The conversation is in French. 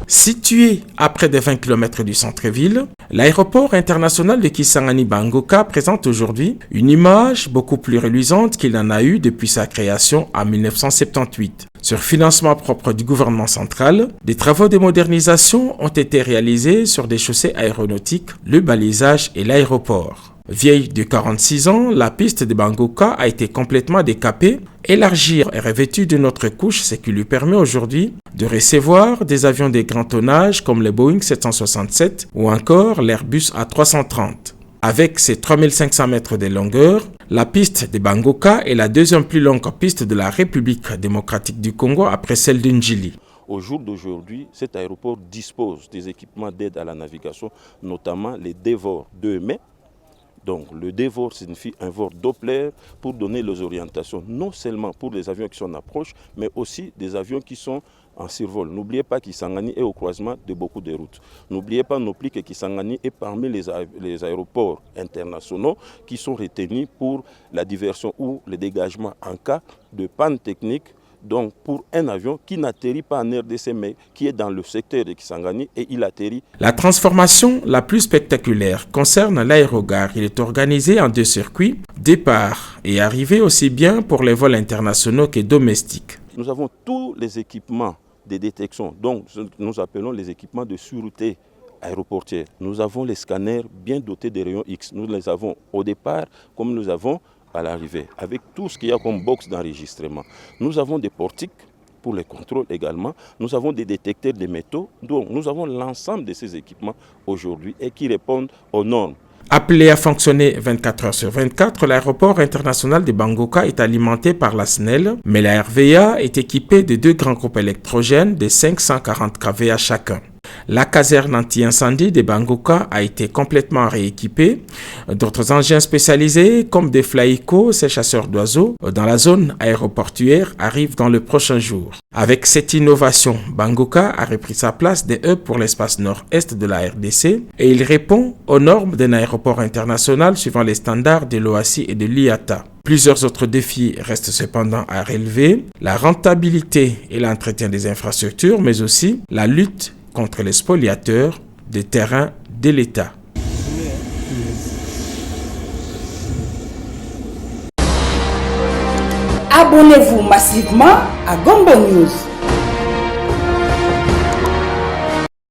Situé à près de 20 km du centre-ville, l'aéroport international de Kisangani Bangoka présente aujourd'hui une image beaucoup plus reluisante qu'il en a eu depuis sa création en 1978. Sur financement propre du gouvernement central, des travaux de modernisation ont été réalisés sur des chaussées aéronautiques, le balisage et l'aéroport. Vieille de 46 ans, la piste de Bangoka a été complètement décapée, élargie et revêtue d'une autre couche, ce qui lui permet aujourd'hui de recevoir des avions de grand tonnage comme le Boeing 767 ou encore l'Airbus A330. Avec ses 3500 mètres de longueur, la piste de Bangoka est la deuxième plus longue piste de la République démocratique du Congo après celle de Njili. Au jour d'aujourd'hui, cet aéroport dispose des équipements d'aide à la navigation, notamment les DEVOR 2M. Donc le DEVOR signifie un vol Doppler pour donner les orientations, non seulement pour les avions qui sont en approche, mais aussi des avions qui sont en survol. N'oubliez pas que Kisangani est au croisement de beaucoup de routes. N'oubliez pas non plus que Kisangani est parmi les aéroports internationaux qui sont retenus pour la diversion ou le dégagement en cas de panne technique. Donc pour un avion qui n'atterrit pas en RDC mais qui est dans le secteur de Kisangani et il atterrit. La transformation la plus spectaculaire concerne l'aérogare. Il est organisé en deux circuits, départ et arrivée aussi bien pour les vols internationaux que domestiques. Nous avons tous les équipements de détection, donc nous appelons les équipements de sûreté aéroportière. Nous avons les scanners bien dotés de rayons X. Nous les avons au départ comme nous avons à l'arrivée, avec tout ce qu'il y a comme box d'enregistrement. Nous avons des portiques pour les contrôles également. Nous avons des détecteurs de métaux. Donc nous avons l'ensemble de ces équipements aujourd'hui et qui répondent aux normes. Appelé à fonctionner 24 heures sur 24, l'aéroport international de Bangoka est alimenté par la SNEL, mais la RVA est équipée de deux grands groupes électrogènes de 540 kVA chacun. La caserne anti-incendie de Bangoka a été complètement rééquipée. D'autres engins spécialisés comme des Flyco, ces chasseurs d'oiseaux, dans la zone aéroportuaire arrivent dans le prochain jour. Avec cette innovation, Bangoka a repris sa place de hub pour l'espace nord-est de la RDC et il répond aux normes d'un aéroport international suivant les standards de l'OACI et de l'IATA. Plusieurs autres défis restent cependant à relever, la rentabilité et l'entretien des infrastructures, mais aussi la lutte contre les spoliateurs des terrains de l'État. Abonnez-vous massivement à Gombo News.